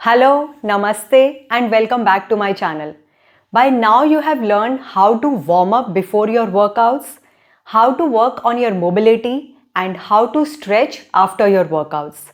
Hello, Namaste and welcome back to my channel. By now you have learned how to warm up before your workouts, how to work on your mobility and how to stretch after your workouts.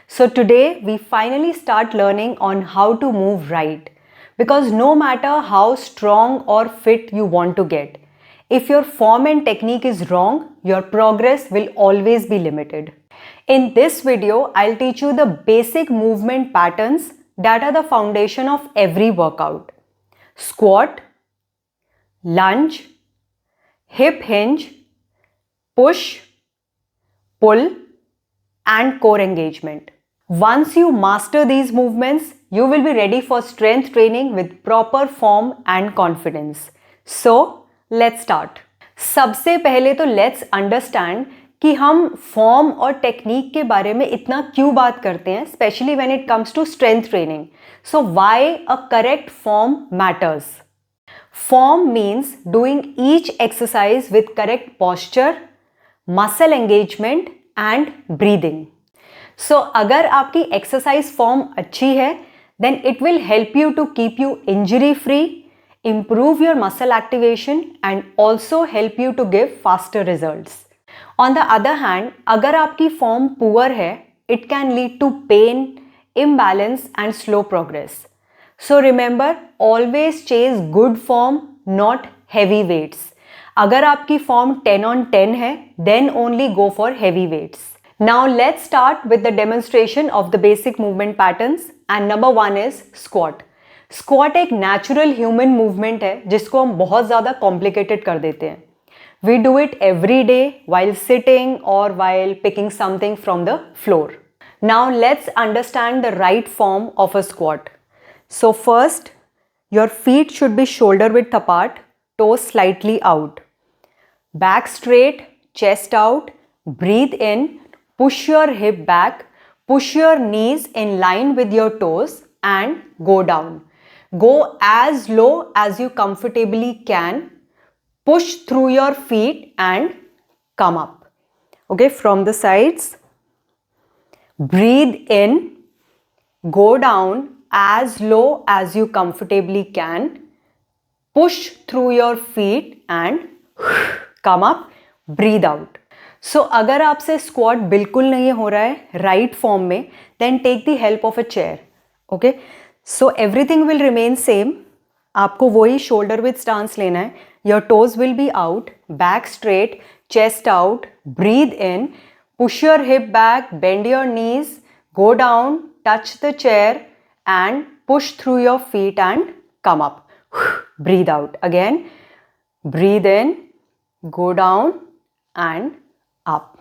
So today we finally start learning on how to move right, because no matter how strong or fit you want to get, if your form and technique is wrong, your progress will always be limited. In this video, I'll teach you the basic movement patterns that are the foundation of every workout. Squat, lunge, hip hinge, push, pull, and core engagement. Once you master these movements, you will be ready for strength training with proper form and confidence. So, let's start. सबसे पहले तो let's understand कि हम form और technique के बारे में इतना क्यों बात करते हैं, specially when it comes to strength training. So why a correct form matters. Form means doing each exercise with correct posture, muscle engagement and breathing. So अगर आपकी एक्सरसाइज फॉर्म अच्छी है, then it will help you to keep you injury free, improve your muscle activation and also help you to give faster results. On the other hand, अगर आपकी form poor है, it can lead to pain, imbalance and slow progress. So remember, always chase good form, not heavy weights. अगर आपकी form 10 on 10 है, then only go for heavy weights. Now let's start with the demonstration of the basic movement patterns and number 1 is squat. Squat एक natural human movement है जिसको हम बहुत ज़्यादा complicated कर देते हैं. We do it every day while sitting और while picking something from the floor. Now let's understand the right form of a squat. So first, your feet should be shoulder width apart, toes slightly out, back straight, chest out, breathe in, push your hip back, push your knees in line with your toes and go down. Go as low as you comfortably can. Push through your feet and come up. Okay, from the sides. Breathe in. Go down as low as you comfortably can. Push through your feet and come up. Breathe out. So, अगर आपसे squat बिल्कुल नहीं हो रहा है right form में, then take the help of a chair. Okay, so everything will remain same. आपको वही शोल्डर विद स्टांस लेना है. Your toes will be out, back straight, chest out, breathe in, push your hip back, bend your knees, go down, touch the chair and push through your feet and come up. Breathe out again, breathe in, go down and up.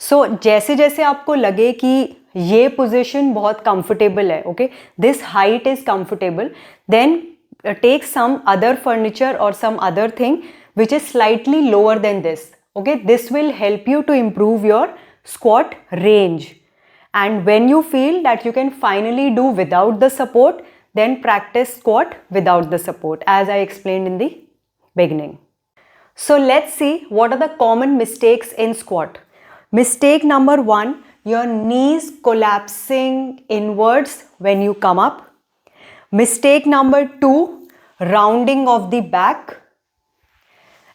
So जैसे जैसे आपको लगे कि ये position बहुत comfortable है, okay, this height is comfortable, then take some other furniture और some other thing which is slightly lower than this. Okay, this will help you to improve your squat range. And when you feel that you can finally do without the support, then practice squat without the support, as I explained in the beginning. So let's see what are the common mistakes in squat. Mistake number 1, your knees collapsing inwards when you come up. Mistake number 2, rounding of the back.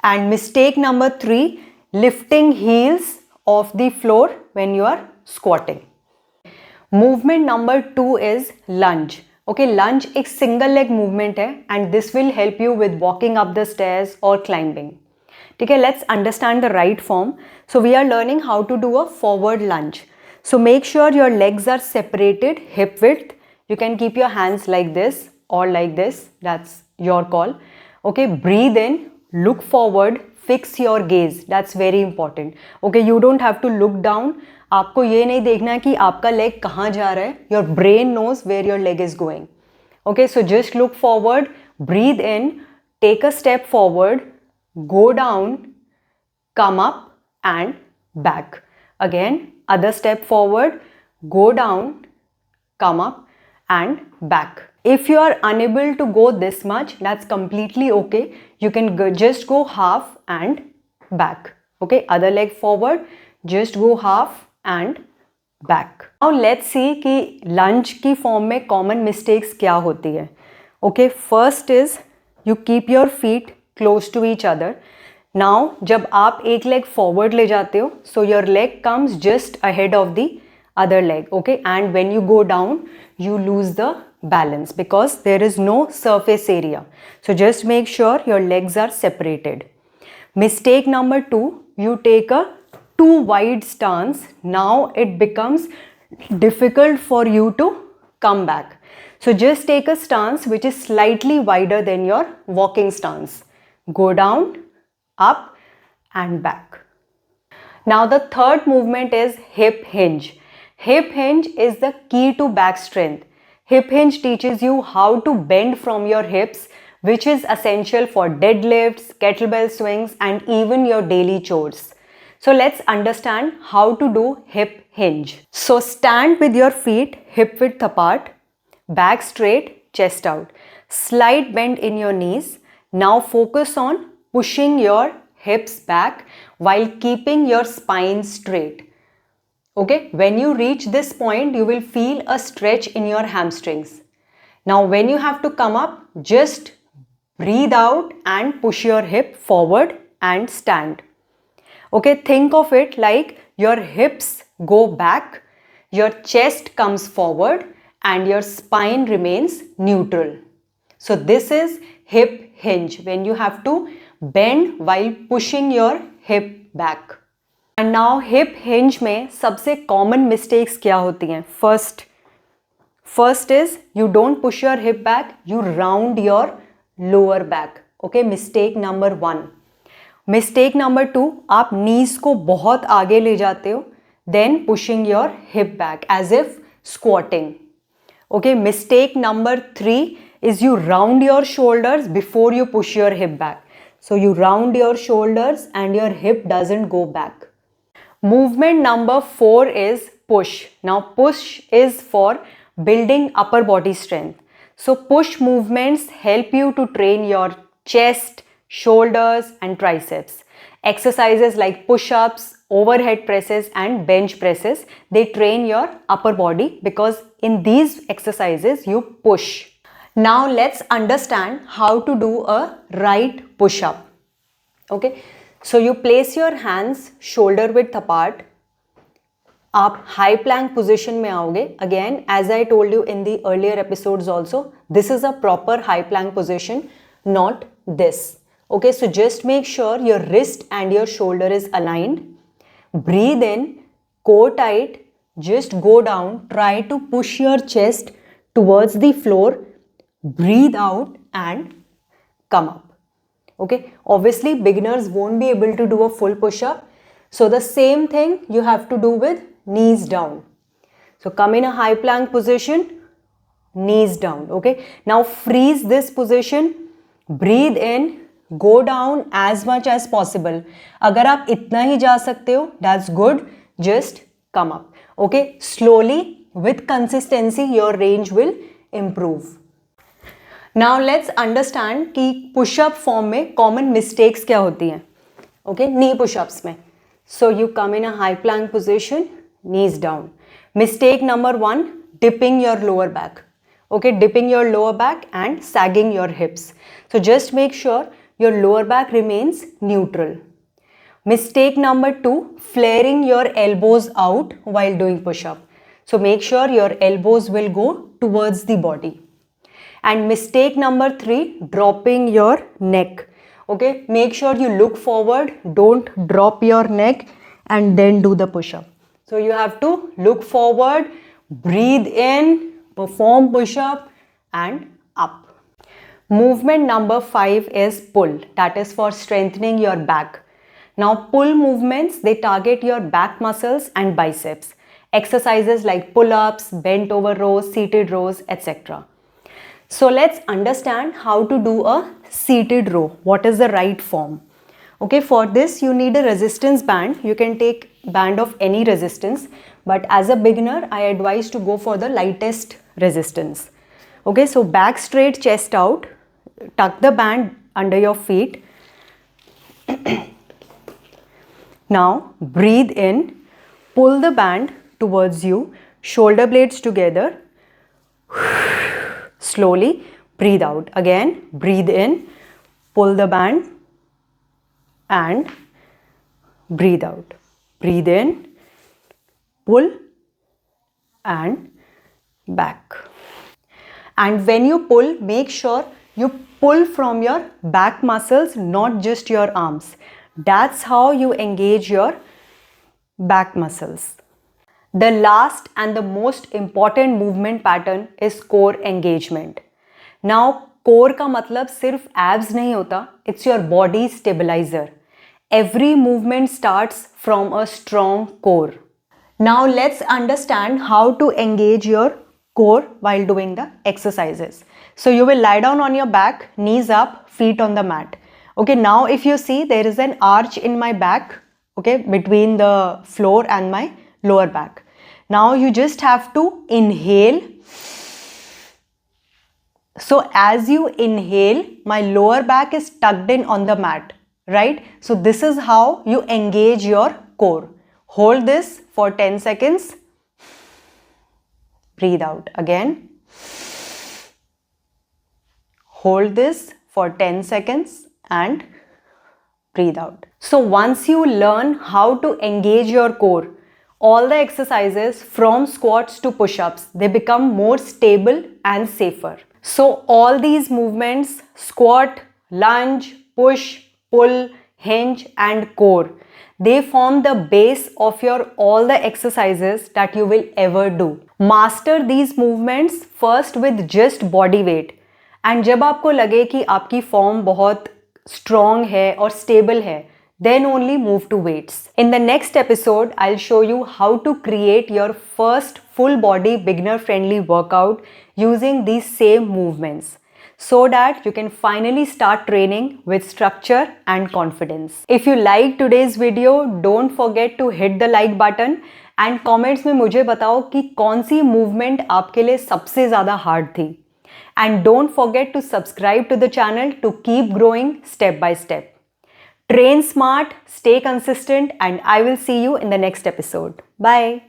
And mistake number 3, lifting heels off the floor when you are squatting. Movement number 2 is lunge. Okay, lunge एक single leg movement है and this will help you with walking up the stairs or climbing. ठीक है, let's understand the right form. So we are learning how to do a forward lunge. So make sure your legs are separated hip width. You can keep your hands like this or like this. That's your call. Okay, breathe in, look forward, fix your gaze. That's very important. Okay, you don't have to look down. आपको ये नहीं देखना है कि आपका leg कहाँ जा रहा है. Your brain knows where your leg is going. Okay, so just look forward, breathe in, take a step forward, go down, come up and back. Again, other step forward, go down, come up and back. If you are unable to go this much, that's completely okay. You can just go half and back. Okay, other leg forward, just go half and back. Now let's see कि lunge की form में common mistakes क्या होती है. Okay, first is you keep your feet close to each other. Now जब आप एक leg forward ले जाते हो, so your leg comes just ahead of the other leg. Okay, and when you go down, you lose the balance because there is no surface area. So just make sure your legs are separated. Mistake number 2, you take a too wide stance. Now it becomes difficult for you to come back. So just take a stance which is slightly wider than your walking stance. Go down, up and back. Now the third movement is hip hinge. Hip hinge is the key to back strength. Hip hinge teaches you how to bend from your hips, which is essential for deadlifts, kettlebell swings and even your daily chores. So let's understand how to do hip hinge. So stand with your feet hip width apart, back straight, chest out. Slight bend in your knees. Now focus on pushing your hips back while keeping your spine straight. Okay, when you reach this point, you will feel a stretch in your hamstrings. Now when you have to come up, just breathe out and push your hip forward and stand. Okay, think of it like your hips go back, your chest comes forward and your spine remains neutral. So this is hip hinge, when you have to bend while pushing your hip back. And now hip hinge में सबसे common mistakes क्या होती हैं? First is you don't push your hip back, you round your lower back. Okay, mistake number 1. Mistake number 2, आप knees को बहुत आगे ले जाते हो, then pushing your hip back as if squatting. Okay, mistake number 3 is you round your shoulders before you push your hip back. So you round your shoulders and your hip doesn't go back. Movement number 4 is push. Now push is for building upper body strength. So push movements help you to train your chest, shoulders and triceps. Exercises like push-ups, overhead presses and bench presses, they train your upper body because in these exercises you push. Now let's understand how to do a right push-up. Okay, so you place your hands shoulder width apart. आप high plank position में आओगे. Again, as I told you in the earlier episodes also, this is a proper high plank position, not this. Okay, so just make sure your wrist and your shoulder is aligned. Breathe in, core tight, just go down, try to push your chest towards the floor, breathe out and come up. Okay, obviously beginners won't be able to do a full push-up. So the same thing you have to do with knees down. So come in a high plank position, knees down. Okay, now freeze this position, breathe in, go down as much as possible. अगर आप इतना ही जा सकते हो, that's good, just come up. Okay, slowly with consistency your range will improve. Now let's understand कि push-up form में common mistakes क्या होती हैं. Okay, knee push-ups में. So you come in a high plank position, knees down. Mistake number 1, dipping your lower back. Okay, dipping your lower back and sagging your hips. So just make sure your lower back remains neutral. Mistake number 2, flaring your elbows out while doing push-up. So make sure your elbows will go towards the body. And mistake number 3, dropping your neck. Okay, make sure you look forward, don't drop your neck and then do the push-up. So you have to look forward, breathe in, perform push-up and up. Movement number 5 is pull. That is for strengthening your back. Now pull movements, they target your back muscles and biceps. Exercises like pull-ups, bent over rows, seated rows, etc. So let's understand how to do a seated row. What is the right form? Okay, for this you need a resistance band. You can take band of any resistance, but as a beginner I advise to go for the lightest resistance. Okay, so back straight, chest out, tuck the band under your feet. Now breathe in, pull the band towards you, shoulder blades together. Slowly breathe out. Again, breathe in, pull the band and breathe out. Breathe in, pull and back. And when you pull, make sure you pull from your back muscles, not just your arms. That's how you engage your back muscles. The last and the most important movement pattern is core engagement. Now, core का मतलब सिर्फ abs नहीं होता, it's your body stabilizer. Every movement starts from a strong core. Now let's understand how to engage your core while doing the exercises. So you will lie down on your back, knees up, feet on the mat. Okay, now if you see, there is an arch in my back, okay, between the floor and my lower back. Now you just have to inhale. So as you inhale, my lower back is tucked in on the mat, right? So this is how you engage your core. Hold this for 10 seconds. Breathe out again. Hold this for 10 seconds and breathe out. So once you learn how to engage your core, all the exercises from squats to push-ups, they become more stable and safer. So all these movements, squat, lunge, push, pull, hinge and core, they form the base of your all the exercises that you will ever do. Master these movements first with just body weight. And जब आपको लगे कि आपकी form बहुत strong है और stable है, then only move to weights. In the next episode, I'll show you how to create your first full body beginner friendly workout using these same movements, so that you can finally start training with structure and confidence. If you like today's video, don't forget to hit the like button and comments में मुझे बताओ कि कौन सी movement आपके लिए सबसे ज़्यादा hard थी. And don't forget to subscribe to the channel to keep growing step by step. Train smart, stay consistent, and I will see you in the next episode. Bye.